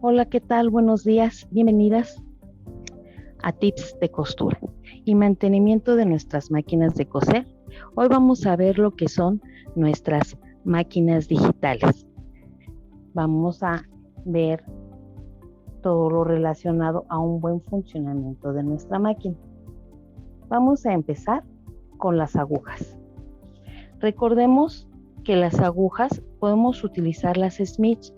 Hola, ¿qué tal? Buenos días. Bienvenidas a Tips de Costura y mantenimiento de nuestras máquinas de coser. Hoy vamos a ver lo que son nuestras máquinas digitales. Vamos a ver todo lo relacionado a un buen funcionamiento de nuestra máquina. Vamos a empezar con las agujas. Recordemos que las agujas podemos utilizar las Smith,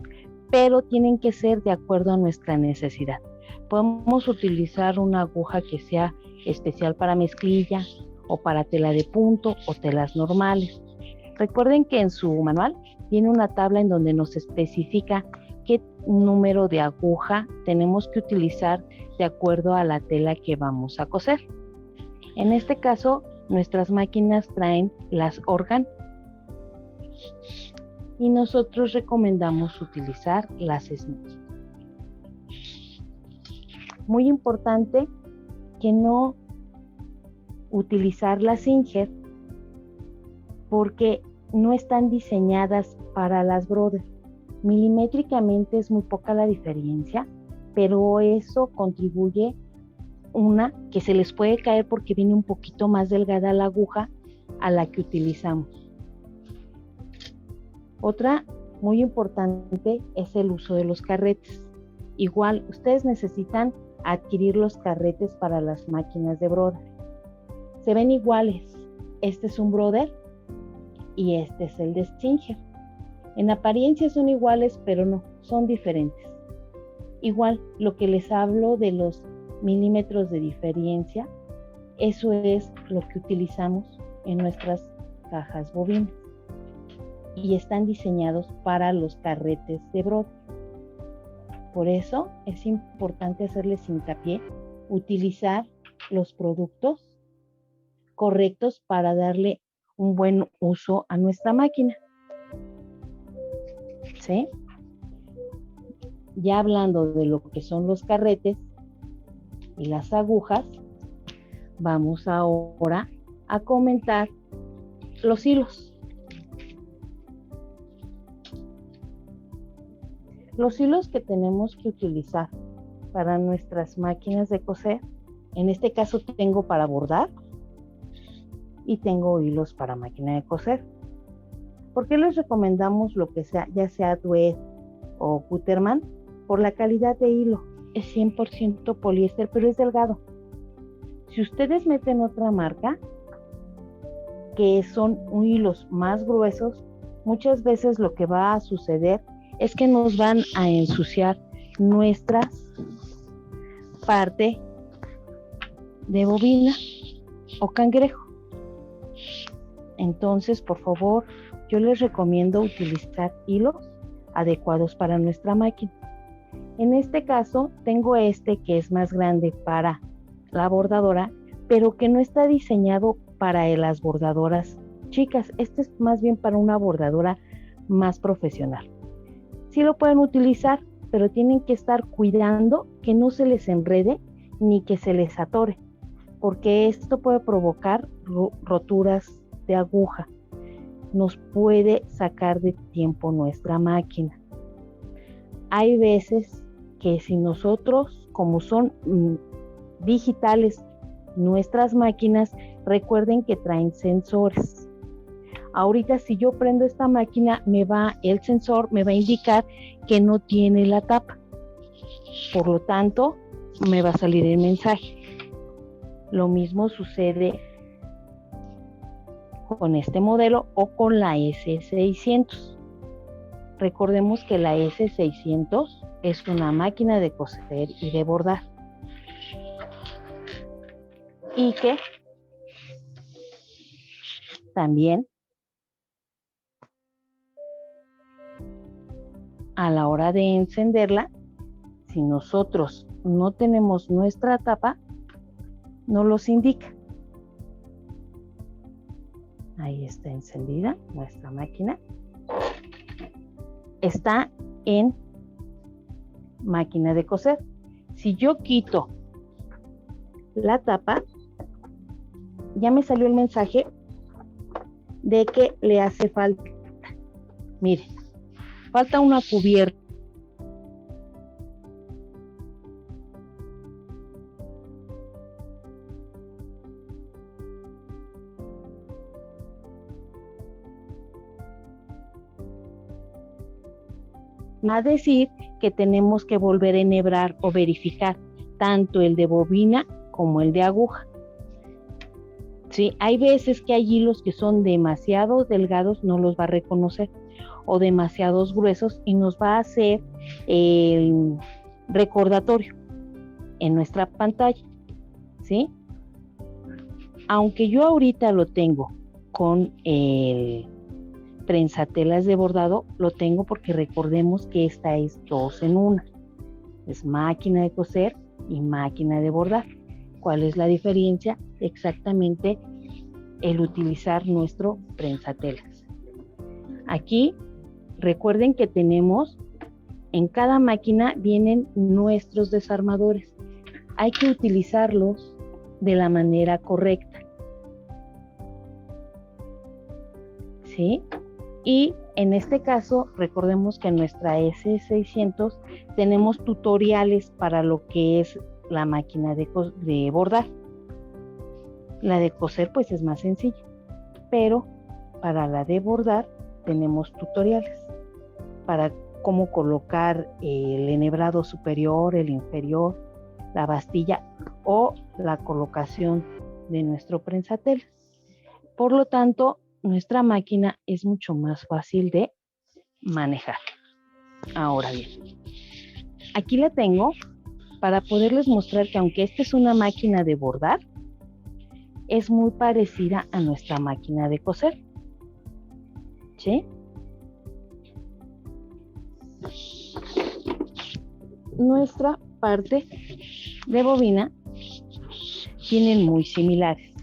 pero tienen que ser de acuerdo a nuestra necesidad. Podemos utilizar una aguja que sea especial para mezclilla o para tela de punto o telas normales. Recuerden que en su manual viene una tabla en donde nos especifica qué número de aguja tenemos que utilizar de acuerdo a la tela que vamos a coser. En este caso, nuestras máquinas traen las Organ y nosotros recomendamos utilizar las Smith. Muy importante que no utilizar las Singer porque no están diseñadas para las Brother. Milimétricamente es muy poca la diferencia, pero eso contribuye que se les puede caer porque viene un poquito más delgada la aguja a la que utilizamos. Otra muy importante es el uso de los carretes. Igual, ustedes necesitan adquirir los carretes para las máquinas de Brother. Se ven iguales. Este es un Brother y este es el de Singer. En apariencia son iguales, pero no, son diferentes. Igual, lo que les hablo de los milímetros de diferencia, eso es lo que utilizamos en nuestras cajas bobinas. Y están diseñados para los carretes de Brother. Por eso es importante hacerles hincapié, utilizar los productos correctos para darle un buen uso a nuestra máquina. ¿Sí? Ya hablando de lo que son los carretes y las agujas, vamos ahora a comentar los hilos. Los hilos que tenemos que utilizar para nuestras máquinas de coser, en este caso tengo para bordar y tengo hilos para máquina de coser. ¿Por qué les recomendamos lo que sea, ya sea Duet o Gutermann? Por la calidad de hilo. Es 100% poliéster, pero es delgado. Si ustedes meten otra marca, que son hilos más gruesos, muchas veces lo que va a suceder es que nos van a ensuciar nuestra parte de bobina o cangrejo. Entonces, por favor, yo les recomiendo utilizar hilos adecuados para nuestra máquina. En este caso, tengo este que es más grande para la bordadora, pero que no está diseñado para las bordadoras chicas. Este es más bien para una bordadora más profesional. Sí lo pueden utilizar, pero tienen que estar cuidando que no se les enrede ni que se les atore, porque esto puede provocar roturas de aguja. Nos puede sacar de tiempo nuestra máquina. Hay veces que si nosotros, como son digitales nuestras máquinas, recuerden que traen sensores. Ahorita si yo prendo esta máquina, el sensor me va a indicar que no tiene la tapa. Por lo tanto, me va a salir el mensaje. Lo mismo sucede con este modelo o con la S600. Recordemos que la S600 es una máquina de coser y de bordar. Y que también a la hora de encenderla, si nosotros no tenemos nuestra tapa, no los indica. Ahí está encendida nuestra máquina. Está en máquina de coser. Si yo quito la tapa, ya me salió el mensaje de que le hace falta. Miren, falta una cubierta Va a decir que tenemos que volver a enhebrar o verificar tanto el de bobina como el de aguja. Sí, hay veces que hay hilos que son demasiado delgados, no los va a reconocer, o demasiados gruesos y nos va a hacer el recordatorio en nuestra pantalla, ¿sí? Aunque yo ahorita lo tengo con el prensatelas de bordado, lo tengo porque recordemos que esta es 2 en 1. Es máquina de coser y máquina de bordar. ¿Cuál es la diferencia? Exactamente el utilizar nuestro prensatelas. Aquí recuerden que tenemos, en cada máquina vienen nuestros desarmadores. Hay que utilizarlos de la manera correcta. ¿Sí? Y en este caso, recordemos que en nuestra S600 tenemos tutoriales para lo que es la máquina de bordar. La de coser pues es más sencilla, pero para la de bordar tenemos tutoriales para cómo colocar el enhebrado superior, el inferior, la bastilla o la colocación de nuestro prensatelas. Por lo tanto, nuestra máquina es mucho más fácil de manejar. Ahora bien, aquí la tengo para poderles mostrar que aunque esta es una máquina de bordar, es muy parecida a nuestra máquina de coser. ¿Sí? Nuestra parte de bobina tienen muy similares.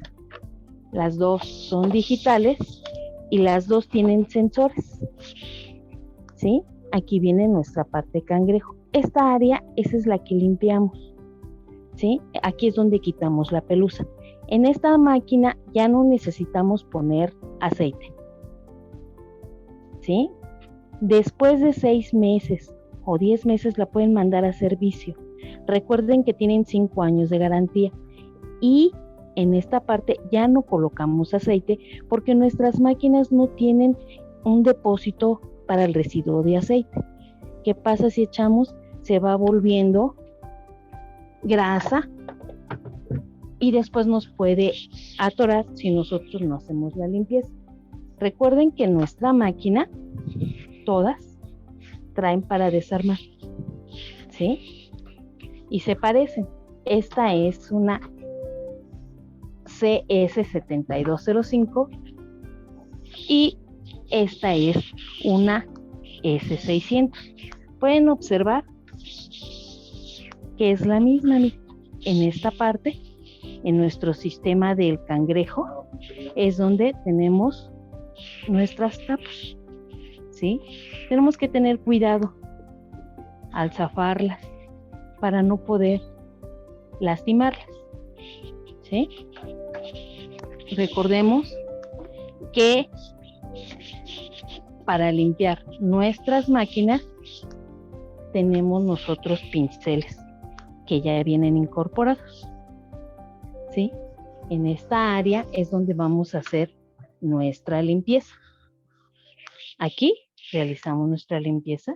Las dos son digitales y las dos tienen sensores. ¿Sí? Aquí viene nuestra parte cangrejo. Esta área, esa es la que limpiamos. ¿Sí? Aquí es donde quitamos la pelusa. En esta máquina ya no necesitamos poner aceite. ¿Sí? Después de 6 meses o 10 meses la pueden mandar a servicio. Recuerden que tienen 5 años de garantía. Y en esta parte ya no colocamos aceite porque nuestras máquinas no tienen un depósito para el residuo de aceite. ¿Qué pasa si echamos? Se va volviendo grasa y después nos puede atorar si nosotros no hacemos la limpieza. Recuerden que nuestra máquina, todas, traen para desarmar, ¿sí? Y se parecen. Esta es una CS7205 y esta es una S600. Pueden observar que es la misma. En esta parte, en nuestro sistema del cangrejo, es donde tenemos nuestras tapas, ¿sí? Tenemos que tener cuidado al zafarlas para no poder lastimarlas, ¿sí? Recordemos que para limpiar nuestras máquinas tenemos nosotros pinceles que ya vienen incorporados, ¿sí? En esta área es donde vamos a hacer nuestra limpieza. Aquí realizamos nuestra limpieza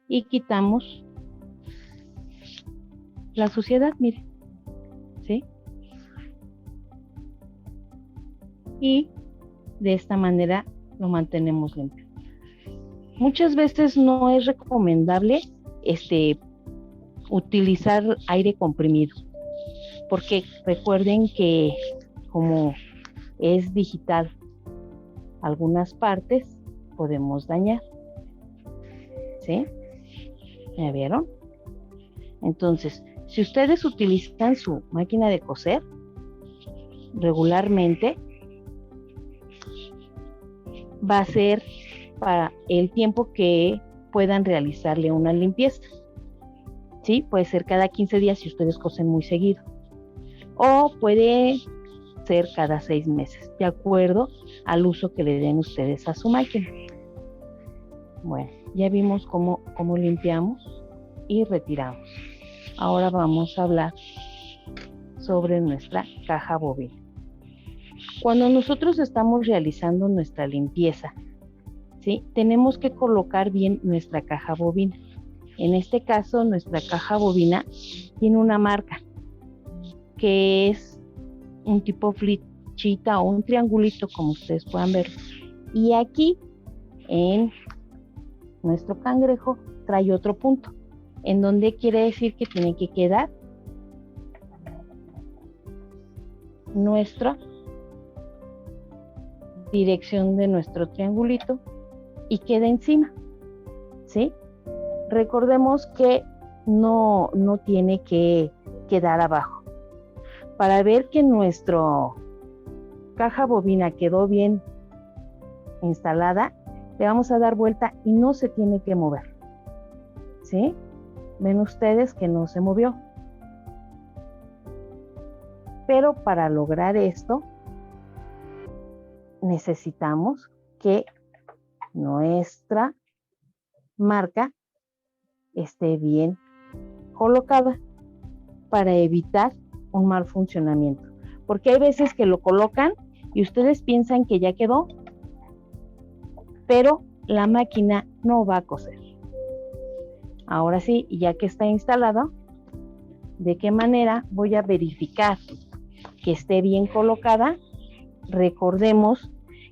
y quitamos la suciedad, miren, ¿sí? Y de esta manera lo mantenemos limpio. Muchas veces no es recomendable utilizar aire comprimido, porque recuerden que como es digital, algunas partes podemos dañar, ¿sí? ¿Me vieron? Entonces, si ustedes utilizan su máquina de coser regularmente, va a ser para el tiempo que puedan realizarle una limpieza. ¿Sí? Puede ser cada 15 días si ustedes cosen muy seguido. O puede ser cada 6 meses, de acuerdo al uso que le den ustedes a su máquina. Bueno, ya vimos cómo limpiamos y retiramos. Ahora vamos a hablar sobre nuestra caja bobina. Cuando nosotros estamos realizando nuestra limpieza ¿sí? Tenemos que colocar bien nuestra caja bobina. En este caso, nuestra caja bobina tiene una marca que es un tipo flechita o un triangulito, como ustedes puedan ver. Y aquí, en nuestro cangrejo, trae otro punto, en donde quiere decir que tiene que quedar nuestra dirección de nuestro triangulito y queda encima, ¿sí? Recordemos que no tiene que quedar abajo. Para ver que nuestra caja bobina quedó bien instalada, le vamos a dar vuelta y no se tiene que mover, ¿sí? Ven ustedes que no se movió. Pero para lograr esto, necesitamos que nuestra marca esté bien colocada para evitar un mal funcionamiento. Porque hay veces que lo colocan y ustedes piensan que ya quedó, pero la máquina no va a coser. Ahora sí, ya que está instalado, ¿de qué manera voy a verificar que esté bien colocada? Recordemos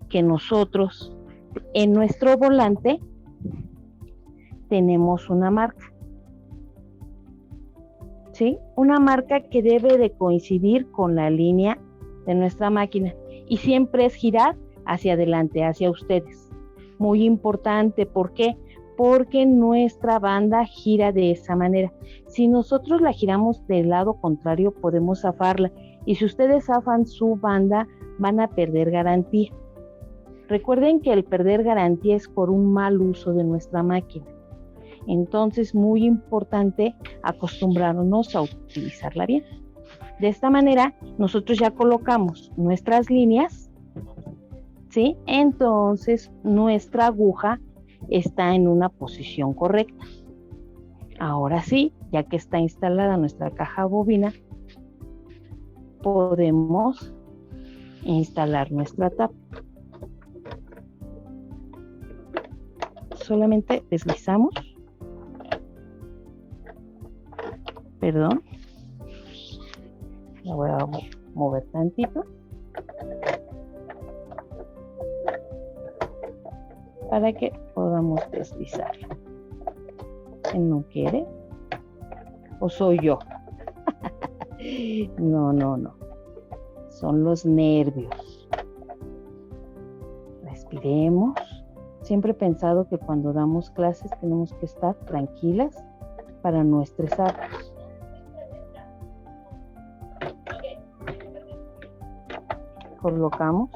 que nosotros en nuestro volante tenemos una marca, ¿sí? Una marca que debe de coincidir con la línea de nuestra máquina y siempre es girar hacia adelante, hacia ustedes. Muy importante, ¿por qué? Porque nuestra banda gira de esa manera. Si nosotros la giramos del lado contrario, podemos zafarla. Y si ustedes zafan su banda, van a perder garantía. Recuerden que el perder garantía es por un mal uso de nuestra máquina. Entonces, muy importante acostumbrarnos a utilizarla bien. De esta manera, nosotros ya colocamos nuestras líneas, ¿sí? Entonces, nuestra aguja está en una posición correcta. Ahora sí, ya que está instalada nuestra caja bobina, podemos instalar nuestra tapa. Solamente deslizamos. Perdón. La voy a mover tantito para que podamos deslizarla. ¿No quiere? ¿O soy yo? No. Son los nervios. Respiremos. Siempre he pensado que cuando damos clases tenemos que estar tranquilas para no estresarnos. Colocamos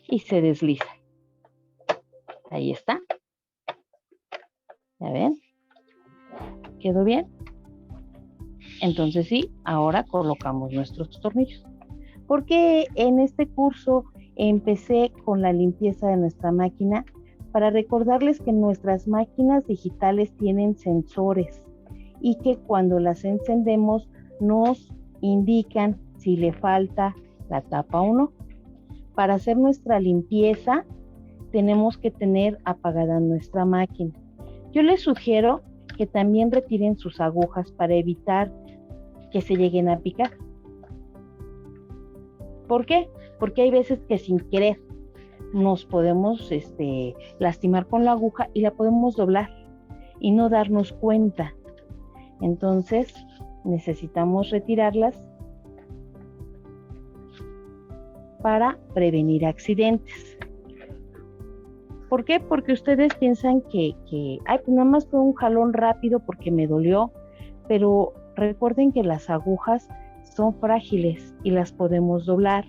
y se desliza. Ahí está. ¿Ya ven? ¿Quedó bien? Entonces sí, ahora colocamos nuestros tornillos. Porque en este curso empecé con la limpieza de nuestra máquina para recordarles que nuestras máquinas digitales tienen sensores y que cuando las encendemos nos indican si le falta la tapa o no. Para hacer nuestra limpieza tenemos que tener apagada nuestra máquina. Yo les sugiero que también retiren sus agujas para evitar que se lleguen a picar. ¿Por qué? Porque hay veces que sin querer nos podemos lastimar con la aguja y la podemos doblar y no darnos cuenta. Entonces necesitamos retirarlas para prevenir accidentes. ¿Por qué? Porque ustedes piensan que pues nada más fue un jalón rápido porque me dolió, pero recuerden que las agujas son frágiles y las podemos doblar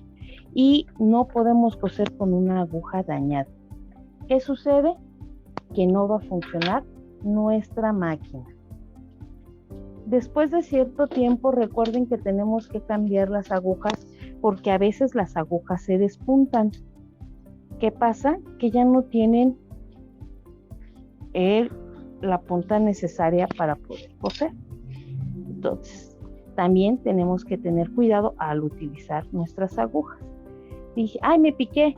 y no podemos coser con una aguja dañada. ¿Qué sucede? Que no va a funcionar nuestra máquina. Después de cierto tiempo, recuerden que tenemos que cambiar las agujas porque a veces las agujas se despuntan. ¿Qué pasa? Que ya no tienen la punta necesaria para poder coser. Entonces, también tenemos que tener cuidado al utilizar nuestras agujas. Dije, ¡ay, me piqué!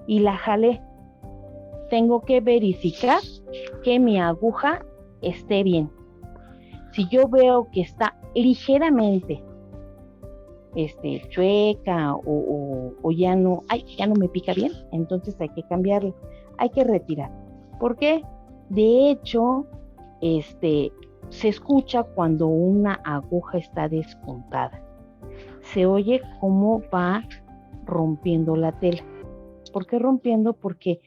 y la jalé. Tengo que verificar que mi aguja esté bien. Si yo veo que está ligeramente chueca o ya no me pica bien, entonces hay que cambiarlo, hay que retirar. ¿Por qué? De hecho, se escucha cuando una aguja está despuntada. Se oye cómo va rompiendo la tela. ¿Por qué rompiendo? Porque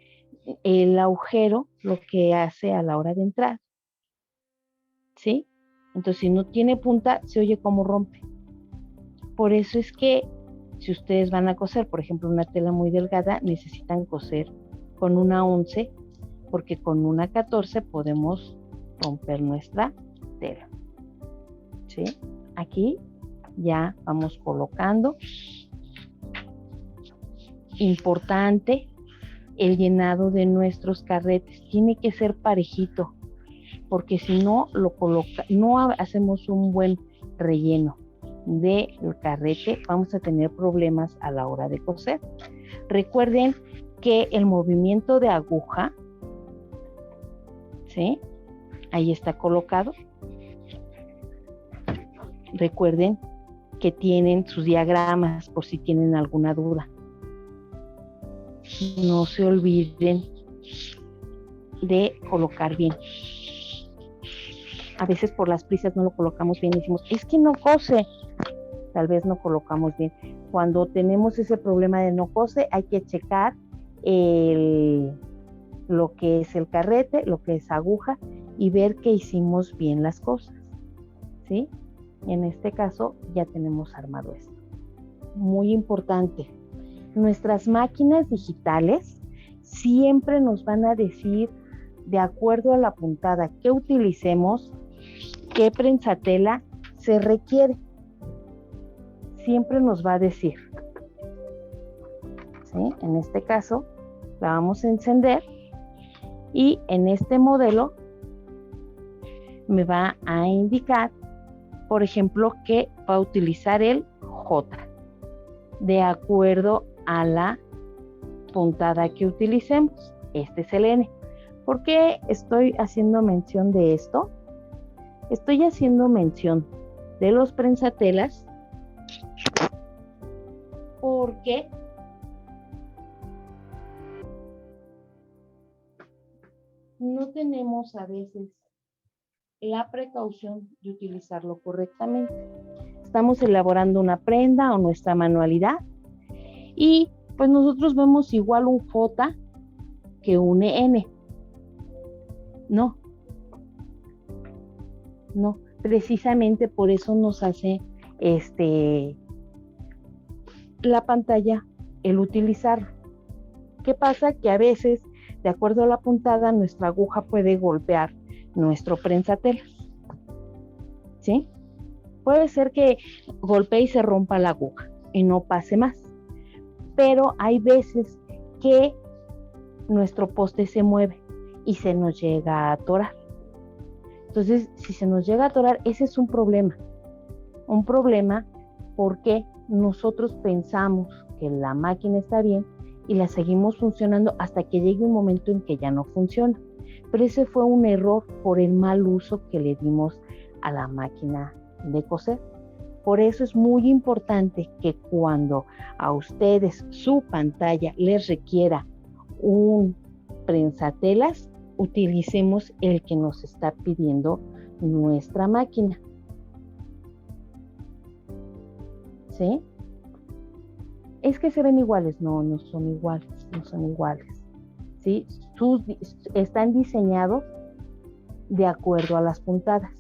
el agujero lo que hace a la hora de entrar, ¿sí? Entonces, si no tiene punta, se oye cómo rompe. Por eso es que si ustedes van a coser, por ejemplo, una tela muy delgada, necesitan coser con una 11, porque con una 14 podemos romper nuestra tela. ¿Sí? Aquí ya vamos colocando. Importante, el llenado de nuestros carretes tiene que ser parejito, porque si no no hacemos un buen relleno del carrete, vamos a tener problemas a la hora de coser. Recuerden que el movimiento de aguja, ¿sí? Ahí está colocado. Recuerden que tienen sus diagramas por si tienen alguna duda. No se olviden de colocar bien. A veces por las prisas no lo colocamos bien y decimos, es que no cose. Tal vez no colocamos bien. Cuando tenemos ese problema de no cose, hay que checar lo que es el carrete, lo que es aguja y ver que hicimos bien las cosas, ¿sí? En este caso ya tenemos armado esto. Muy importante, nuestras máquinas digitales siempre nos van a decir, de acuerdo a la puntada que utilicemos, qué prensatela se requiere. Siempre nos va a decir, ¿sí? En este caso la vamos a encender y en este modelo me va a indicar, por ejemplo, que va a utilizar el J de acuerdo a la puntada que utilicemos. Este es el N. ¿Por qué estoy haciendo mención de esto? Estoy haciendo mención de los prensatelas porque no tenemos a veces la precaución de utilizarlo correctamente. Estamos elaborando una prenda o nuestra manualidad y pues nosotros vemos igual un J que un N. No, precisamente por eso nos hace la pantalla el utilizarlo. ¿Qué pasa? Que a veces, de acuerdo a la puntada, nuestra aguja puede golpear nuestro prensatelas, ¿sí? Puede ser que golpee y se rompa la aguja y no pase más, pero hay veces que nuestro poste se mueve y se nos llega a atorar. Entonces, si se nos llega a atorar, ese es un problema porque nosotros pensamos que la máquina está bien y la seguimos funcionando hasta que llegue un momento en que ya no funciona. Pero ese fue un error por el mal uso que le dimos a la máquina de coser. Por eso es muy importante que cuando a ustedes su pantalla les requiera un prensatelas, utilicemos el que nos está pidiendo nuestra máquina. ¿Sí? Es que se ven iguales. No son iguales, ¿sí? Están diseñados de acuerdo a las puntadas.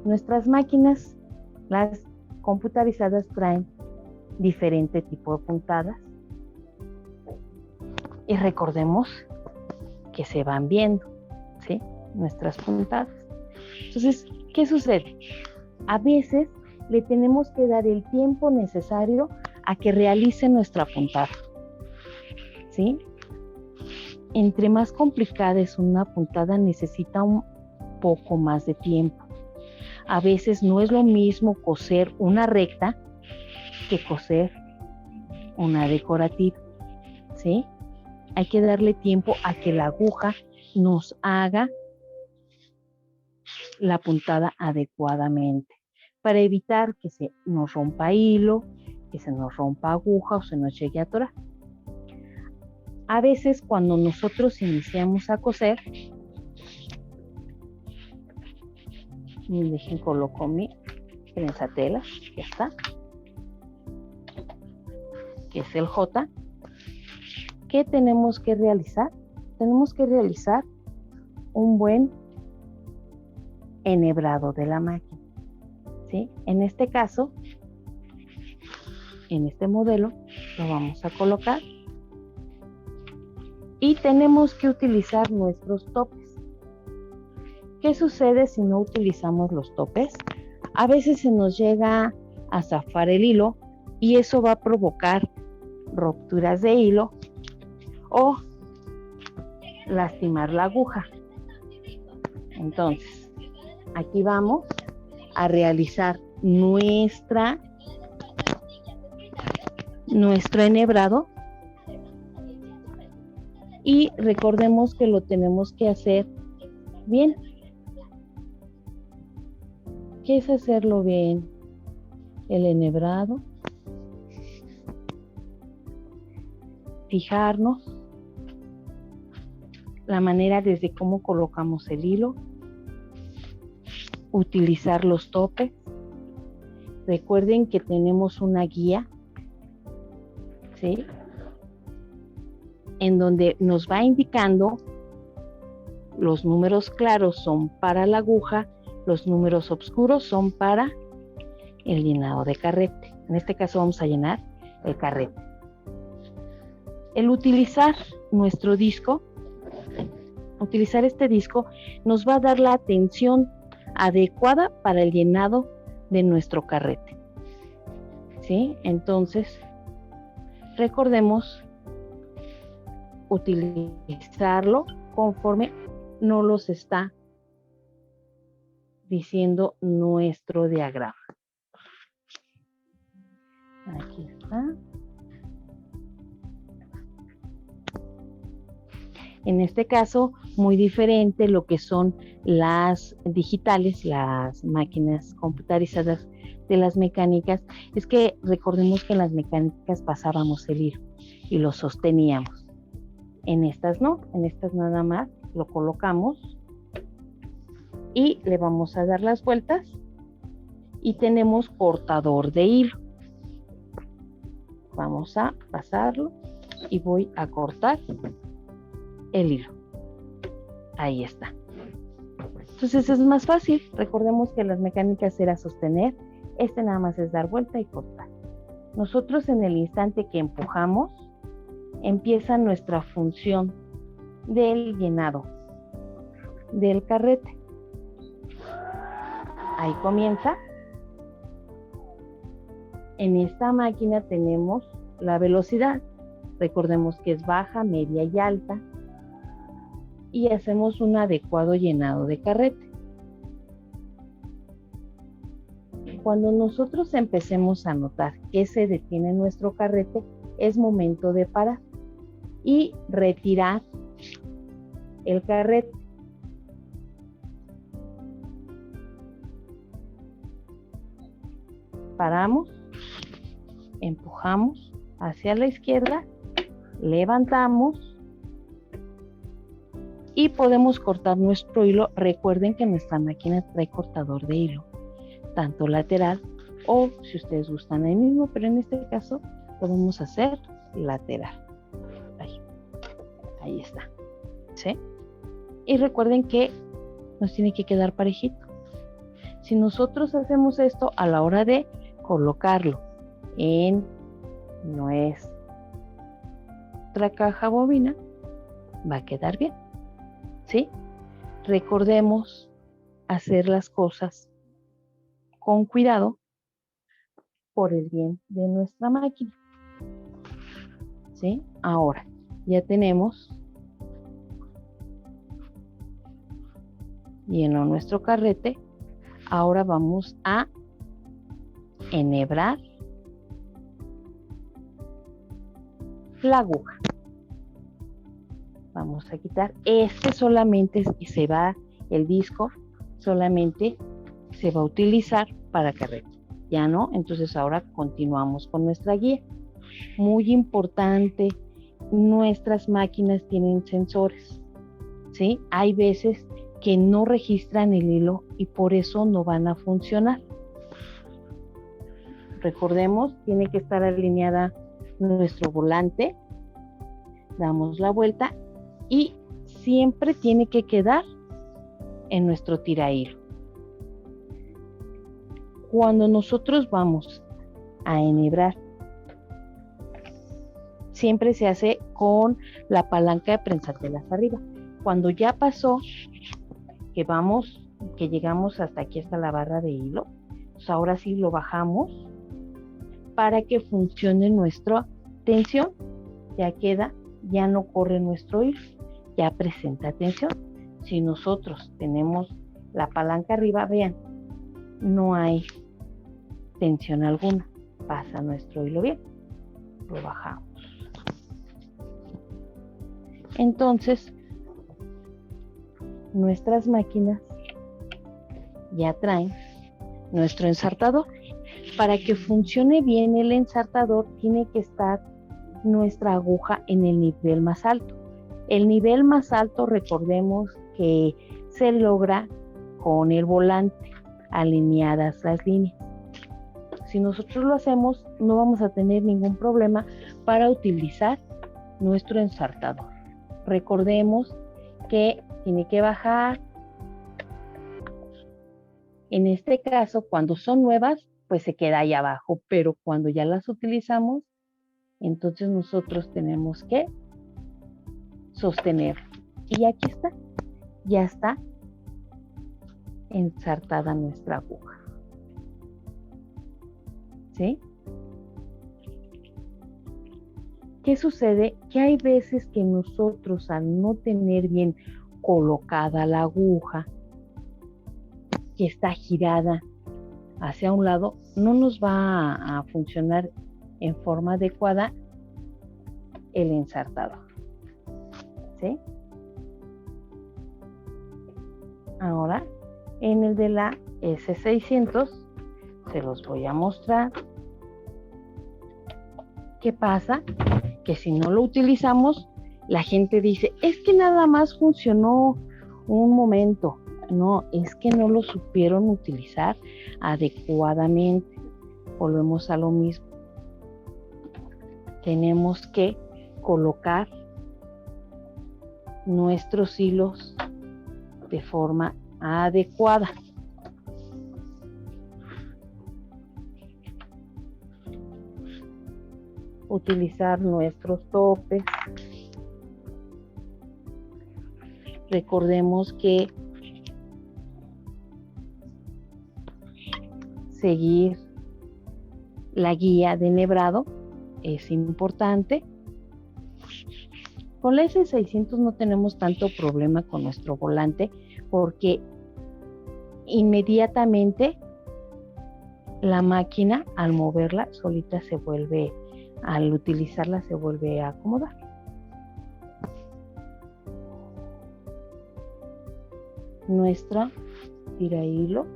Nuestras máquinas, las computarizadas, traen diferente tipo de puntadas. Y recordemos que se van viendo, ¿sí? Nuestras puntadas. Entonces, ¿qué sucede? A veces le tenemos que dar el tiempo necesario a que realice nuestra puntada, ¿sí? Entre más complicada es una puntada, necesita un poco más de tiempo. A veces no es lo mismo coser una recta que coser una decorativa, ¿sí? Hay que darle tiempo a que la aguja nos haga la puntada adecuadamente para evitar que se nos rompa hilo, que se nos rompa aguja o se nos llegue a atorar. A veces cuando nosotros iniciamos a coser, dejen coloco mi prensatelas, ya está, que es el J. ¿Qué tenemos que realizar? Tenemos que realizar un buen enhebrado de la máquina, ¿sí? En este caso, en este modelo, lo vamos a colocar y tenemos que utilizar nuestros topes. ¿Qué sucede si no utilizamos los topes? A veces se nos llega a zafar el hilo y eso va a provocar rupturas de hilo o lastimar la aguja. Entonces, aquí vamos a realizar nuestro enhebrado y recordemos que lo tenemos que hacer bien. ¿Qué es hacerlo bien? El enhebrado, fijarnos la manera desde cómo colocamos el hilo, utilizar los topes. Recuerden que tenemos una guía, ¿sí?, en donde nos va indicando los números claros son para la aguja, los números oscuros son para el llenado de carrete. En este caso vamos a llenar el carrete. El utilizar nuestro disco, utilizar este disco nos va a dar la tensión adecuada para el llenado de nuestro carrete, ¿sí? Entonces, recordemos utilizarlo conforme nos los está diciendo nuestro diagrama. Aquí está. En este caso, muy diferente lo que son las digitales, las máquinas computarizadas de las mecánicas, es que recordemos que en las mecánicas pasábamos el hilo y lo sosteníamos. En estas no, en estas nada más lo colocamos y le vamos a dar las vueltas y tenemos cortador de hilo. Vamos a pasarlo y voy a cortar el hilo. Ahí está. Entonces es más fácil. Recordemos que las mecánicas era sostener. Este nada más es dar vuelta y cortar. Nosotros en el instante que empujamos, empieza nuestra función del llenado del carrete. Ahí comienza. En esta máquina tenemos la velocidad. Recordemos que es baja, media y alta. Y hacemos un adecuado llenado de carrete. Cuando nosotros empecemos a notar que se detiene nuestro carrete, es momento de parar y retirar el carrete. Paramos, empujamos hacia la izquierda, levantamos y podemos cortar nuestro hilo. Recuerden que nuestra máquina trae cortador de hilo, tanto lateral o si ustedes gustan ahí mismo, pero en este caso podemos hacer lateral. Ahí está, ¿sí? Y recuerden que nos tiene que quedar parejito. Si nosotros hacemos esto a la hora de colocarlo en nuestra caja bobina, va a quedar bien, ¿sí? Recordemos hacer las cosas con cuidado por el bien de nuestra máquina, ¿sí? Ahora ya tenemos lleno nuestro carrete. Ahora vamos a enhebrar la aguja. Vamos a quitar. Este solamente se va, el disco solamente se va a utilizar para carrete. Ya no, entonces ahora continuamos con nuestra guía. Muy importante, nuestras máquinas tienen sensores, ¿sí? Hay veces que no registran el hilo y por eso no van a funcionar. Recordemos, tiene que estar alineada nuestro volante, damos la vuelta y siempre tiene que quedar en nuestro tiraílo. Cuando nosotros vamos a enhebrar, siempre se hace con la palanca de prensatelas arriba. Cuando ya pasó, que llegamos hasta aquí, hasta la barra de hilo, pues ahora sí lo bajamos para que funcione nuestra tensión. Ya queda, ya no corre nuestro hilo, ya presenta tensión. Si nosotros tenemos la palanca arriba, vean, no hay tensión alguna, pasa nuestro hilo bien, lo bajamos. Entonces, nuestras máquinas ya traen nuestro ensartador. Para que funcione bien el ensartador, tiene que estar nuestra aguja en el nivel más alto. El nivel más alto, recordemos que se logra con el volante, alineadas las líneas. Si nosotros lo hacemos, no vamos a tener ningún problema para utilizar nuestro ensartador. Recordemos que tiene que bajar. En este caso, cuando son nuevas, pues se queda ahí abajo, pero cuando ya las utilizamos, entonces nosotros tenemos que sostener. Y aquí está, ya está ensartada nuestra aguja. ¿Sí? ¿Qué sucede? Que hay veces que nosotros, al no tener bien colocada la aguja, que está girada hacia un lado, no nos va a funcionar en forma adecuada el ensartador. ¿Sí? Ahora, en el de la S600, se los voy a mostrar. ¿Qué pasa? Que si no lo utilizamos, la gente dice, es que nada más funcionó un momento. No, es que no lo supieron utilizar adecuadamente. Volvemos a lo mismo. Tenemos que colocar nuestros hilos de forma adecuada. Utilizar nuestros topes. Recordemos que seguir la guía de enhebrado es importante. Con la S600 no tenemos tanto problema con nuestro volante porque inmediatamente la máquina, al moverla, solita se vuelve, al utilizarla, se vuelve a acomodar. Nuestra tira hilo,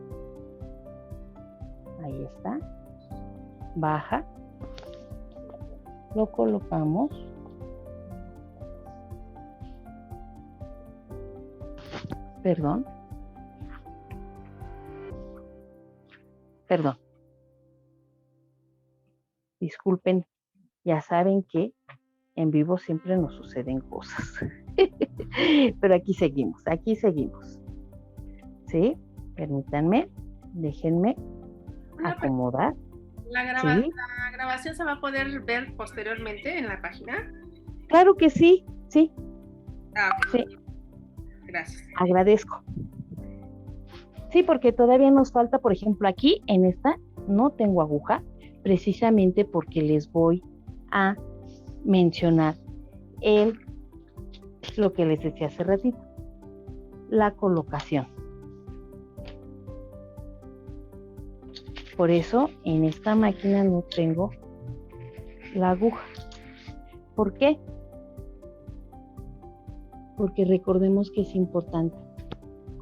ahí está, baja, lo colocamos, perdón, disculpen, ya saben que en vivo siempre nos suceden cosas, pero aquí seguimos, ¿sí? Permítanme, déjenme acomodar. La grabación se va a poder ver posteriormente en la página. Claro que sí, sí. Okay. Sí. Gracias. Agradezco. Sí, porque todavía nos falta, por ejemplo, aquí en esta no tengo aguja, precisamente porque les voy a mencionar lo que les decía hace ratito, la colocación. Por eso en esta máquina no tengo la aguja. ¿Por qué? porque recordemos que es importante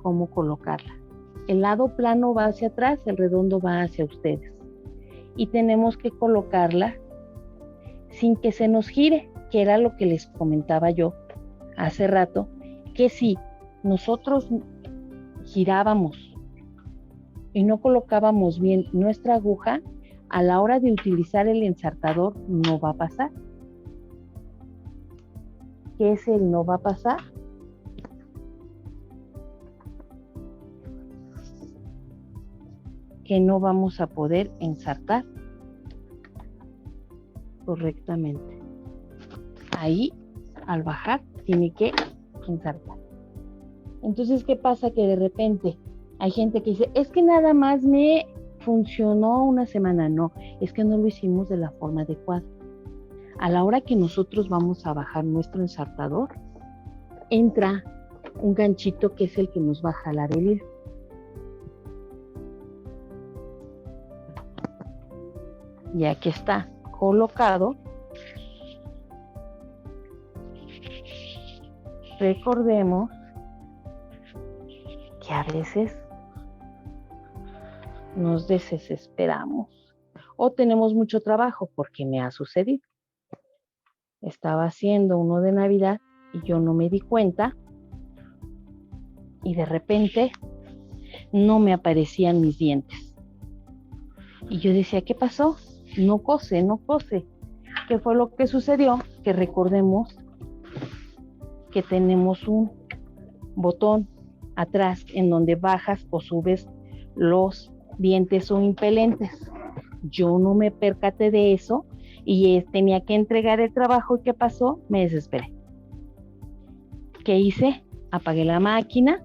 cómo colocarla. El lado plano va hacia atrás, el redondo va hacia ustedes. Y tenemos que colocarla sin que se nos gire, que era lo que les comentaba yo hace rato, que si nosotros girábamos y no colocábamos bien nuestra aguja, a la hora de utilizar el ensartador no va a pasar. ¿Qué es el no va a pasar? Que no vamos a poder ensartar correctamente. Ahí, al bajar, tiene que ensartar. Entonces, ¿qué pasa? Que de repente hay gente que dice, es que nada más me funcionó una semana. No, es que no lo hicimos de la forma adecuada. A la hora que nosotros vamos a bajar nuestro ensartador, entra un ganchito que es el que nos va a jalar el hilo. Ya que está colocado, recordemos que a veces nos desesperamos o tenemos mucho trabajo, porque me ha sucedido. Estaba haciendo uno de Navidad y yo no me di cuenta y de repente no me aparecían mis dientes. Y yo decía, ¿qué pasó? No cose. ¿Qué fue lo que sucedió? Que recordemos que tenemos un botón atrás en donde bajas o subes los dientes o impelentes. Yo no me percaté de eso y tenía que entregar el trabajo. ¿Y qué pasó? Me desesperé. ¿Qué hice? Apagué la máquina,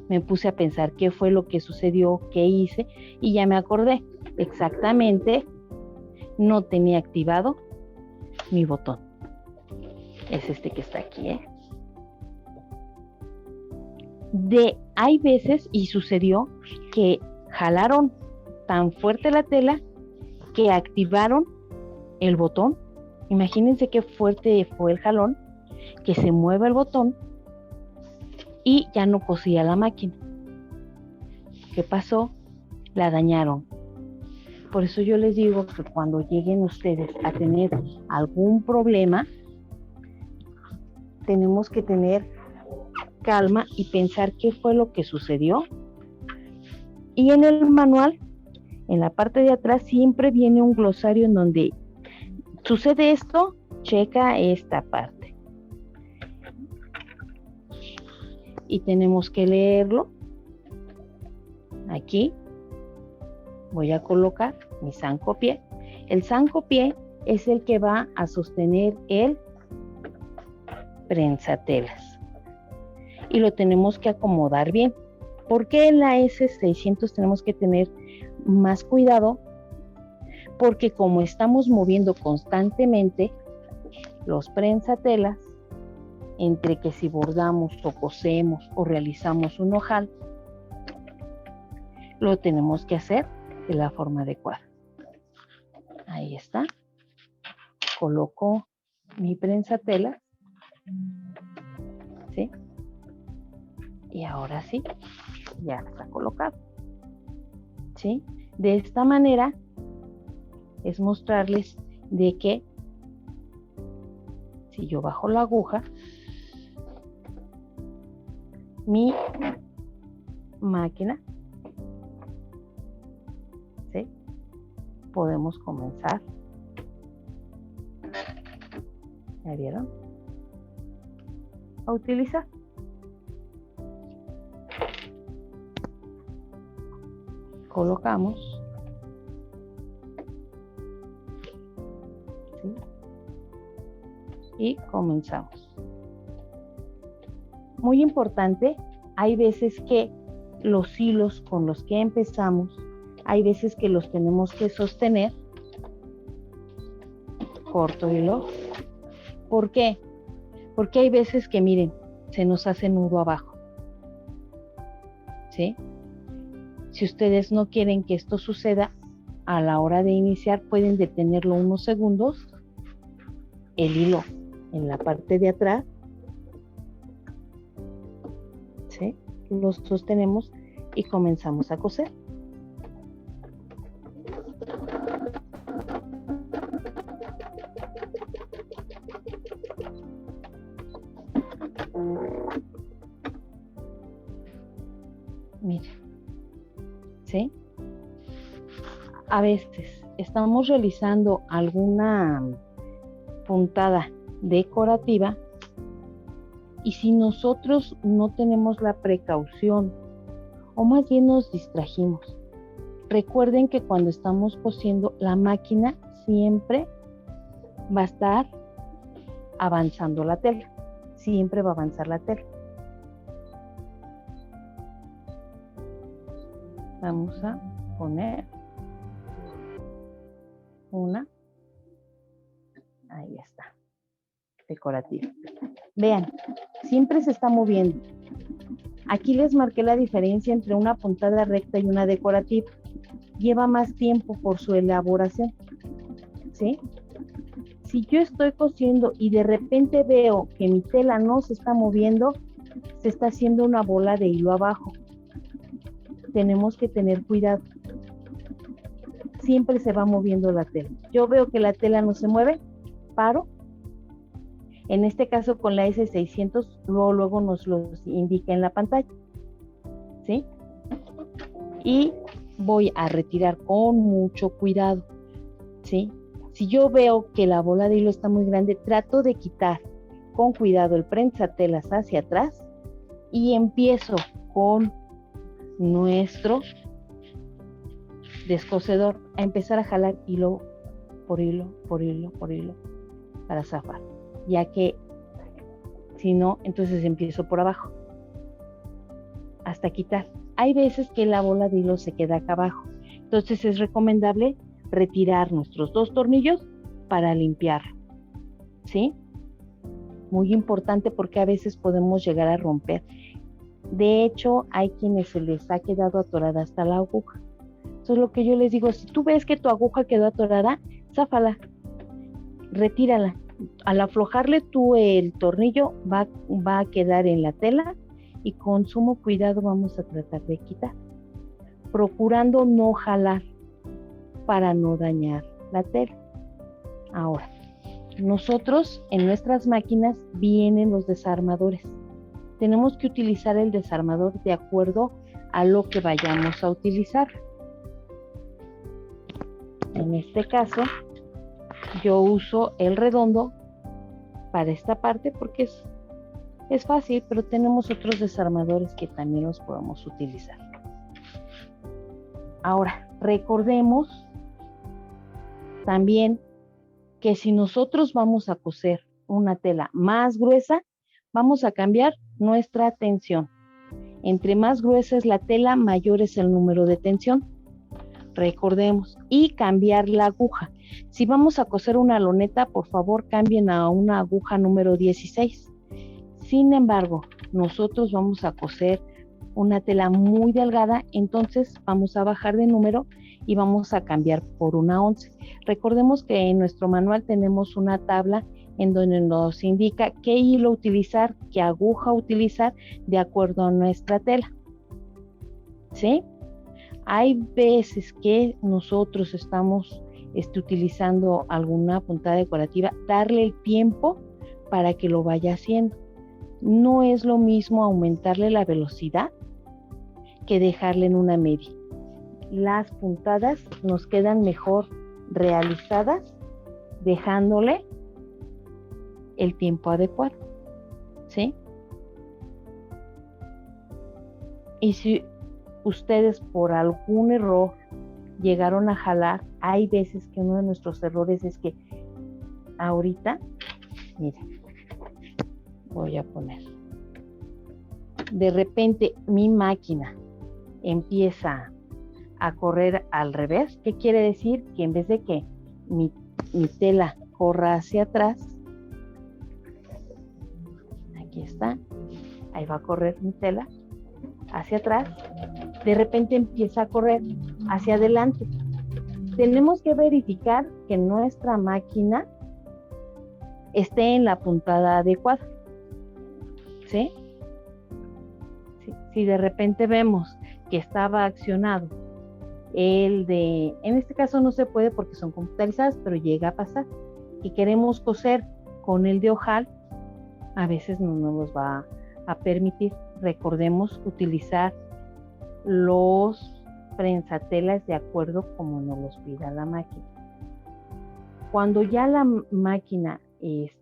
me puse a pensar qué fue lo que sucedió, qué hice, y ya me acordé. Exactamente, no tenía activado mi botón. Es este que está aquí, ¿eh? Hay veces, y sucedió, que jalaron tan fuerte la tela que activaron el botón. Imagínense qué fuerte fue el jalón, que se mueve el botón y ya no cosía la máquina. ¿Qué pasó? La dañaron. Por eso yo les digo que cuando lleguen ustedes a tener algún problema, tenemos que tener calma y pensar qué fue lo que sucedió. Y en el manual, en la parte de atrás, siempre viene un glosario en donde sucede esto, checa esta parte. Y tenemos que leerlo. Aquí voy a colocar mi zancopié. El zancopié es el que va a sostener el prensatelas. Y lo tenemos que acomodar bien. ¿Por qué en la S600 tenemos que tener más cuidado? Porque como estamos moviendo constantemente los prensatelas, entre que si bordamos o cosemos o realizamos un ojal, lo tenemos que hacer de la forma adecuada. Ahí está. Coloco mi prensatelas. ¿Sí? Y ahora sí, ya está colocado. ¿Sí? De esta manera es mostrarles de que si yo bajo la aguja, mi máquina, ¿sí? Podemos comenzar. ¿Ya vieron? A utilizar. Colocamos. ¿Sí? Y comenzamos. Muy importante, hay veces que los hilos con los que empezamos, hay veces que los tenemos que sostener. Corto hilo. ¿Por qué? Porque hay veces que, miren, se nos hace nudo abajo. ¿Sí? Si ustedes no quieren que esto suceda, a la hora de iniciar pueden detenerlo unos segundos, el hilo en la parte de atrás, lo sostenemos y comenzamos a coser. Miren, ¿sí? A veces estamos realizando alguna puntada decorativa y si nosotros no tenemos la precaución o más bien nos distrajimos, recuerden que cuando estamos cosiendo la máquina siempre va a estar avanzando la tela, siempre va a avanzar la tela. Vamos a poner una, ahí está, decorativa. Vean, siempre se está moviendo. Aquí les marqué la diferencia entre una puntada recta y una decorativa. Lleva más tiempo por su elaboración, ¿sí? Si yo estoy cosiendo y de repente veo que mi tela no se está moviendo, se está haciendo una bola de hilo abajo. Tenemos que tener cuidado. Siempre se va moviendo la tela. Yo veo que la tela no se mueve, paro. En este caso con la S600, luego nos lo indica en la pantalla, ¿sí? Y voy a retirar con mucho cuidado, ¿sí? Si yo veo que la bola de hilo está muy grande, trato de quitar con cuidado el prensatelas hacia atrás y empiezo con nuestro descosedor a empezar a jalar hilo por hilo, por hilo, por hilo para zafar, ya que si no, entonces empiezo por abajo hasta quitar. Hay veces que la bola de hilo se queda acá abajo, entonces es recomendable retirar nuestros 2 tornillos para limpiar, ¿sí? Muy importante porque a veces podemos llegar a romper. De hecho, hay quienes se les ha quedado atorada hasta la aguja. Eso es lo que yo les digo, si tú ves que tu aguja quedó atorada, záfala, retírala. Al aflojarle tú el tornillo, va a quedar en la tela y con sumo cuidado vamos a tratar de quitar, procurando no jalar para no dañar la tela. Ahora, nosotros en nuestras máquinas vienen los desarmadores. Tenemos que utilizar el desarmador de acuerdo a lo que vayamos a utilizar. En este caso, yo uso el redondo para esta parte porque es fácil, pero tenemos otros desarmadores que también los podemos utilizar. Ahora, recordemos también que si nosotros vamos a coser una tela más gruesa, vamos a cambiar nuestra tensión. Entre más gruesa es la tela, mayor es el número de tensión. Recordemos, y cambiar la aguja. Si vamos a coser una loneta, por favor cambien a una aguja número 16. Sin embargo, nosotros vamos a coser una tela muy delgada, entonces vamos a bajar de número y vamos a cambiar por una 11. Recordemos que en nuestro manual tenemos una tabla en donde nos indica qué hilo utilizar, qué aguja utilizar de acuerdo a nuestra tela, ¿sí? Hay veces que nosotros estamos utilizando alguna puntada decorativa, darle el tiempo para que lo vaya haciendo. No es lo mismo aumentarle la velocidad que dejarle en una media. Las puntadas nos quedan mejor realizadas dejándole el tiempo adecuado, ¿sí? Y si ustedes por algún error llegaron a jalar, hay veces que uno de nuestros errores es que ahorita, miren, voy a poner, de repente mi máquina empieza a correr al revés. ¿Qué quiere decir? Que en vez de que mi tela corra hacia atrás, aquí está, ahí va a correr mi tela hacia atrás, de repente empieza a correr hacia adelante. Tenemos que verificar que nuestra máquina esté en la puntada adecuada, ¿sí? Si de repente vemos que estaba accionado en este caso no se puede porque son computarizadas, pero llega a pasar, y queremos coser con el de ojal, a veces no nos los va a permitir. Recordemos utilizar los prensatelas de acuerdo como nos los pida la máquina. Cuando ya la máquina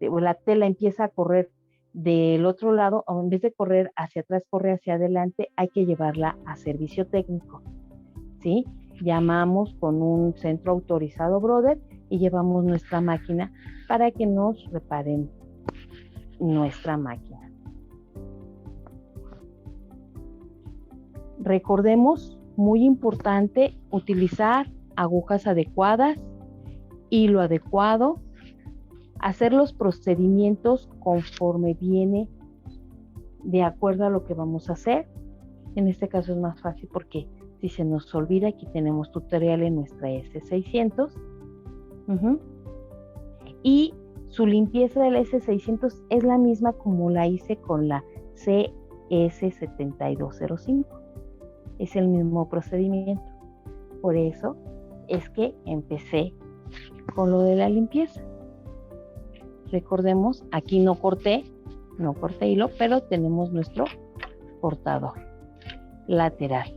o la tela empieza a correr del otro lado, o en vez de correr hacia atrás, corre hacia adelante, hay que llevarla a servicio técnico, ¿sí? Llamamos con un centro autorizado Brother y llevamos nuestra máquina para que nos reparen nuestra máquina. Recordemos, muy importante, utilizar agujas adecuadas, hilo adecuado, hacer los procedimientos conforme viene de acuerdo a lo que vamos a hacer. En este caso es más fácil porque si se nos olvida, aquí tenemos tutorial en nuestra S600. Y su limpieza del S600 es la misma como la hice con la CS7205. Es el mismo procedimiento. Por eso es que empecé con lo de la limpieza. Recordemos, aquí no corté hilo, pero tenemos nuestro cortador lateral.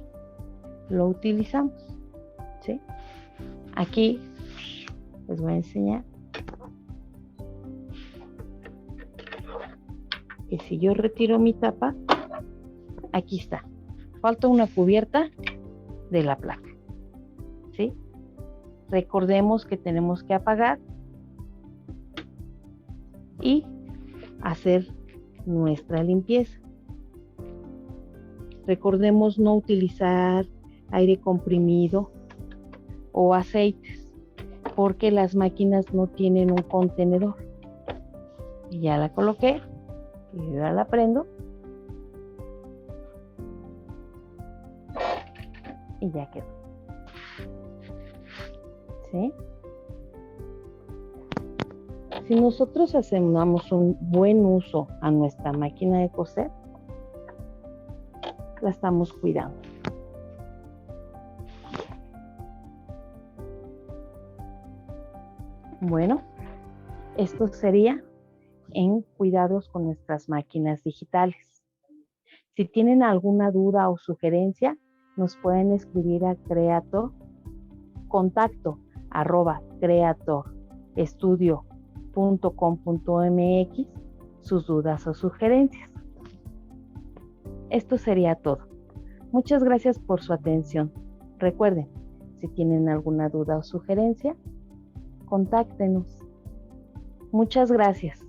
Lo utilizamos, ¿sí? Aquí les voy a enseñar que si yo retiro mi tapa, aquí está. Falta una cubierta de la placa, ¿sí? Recordemos que tenemos que apagar y hacer nuestra limpieza. Recordemos no utilizar aire comprimido o aceites porque las máquinas no tienen un contenedor. Y ya la coloqué y ahora la prendo y ya quedó, ¿sí? Si nosotros hacemos un buen uso a nuestra máquina de coser, la estamos cuidando. Bueno, esto sería en cuidados con nuestras máquinas digitales. Si tienen alguna duda o sugerencia, nos pueden escribir a contacto@creatorestudio.com.mx sus dudas o sugerencias. Esto sería todo. Muchas gracias por su atención. Recuerden, si tienen alguna duda o sugerencia, contáctenos. Muchas gracias.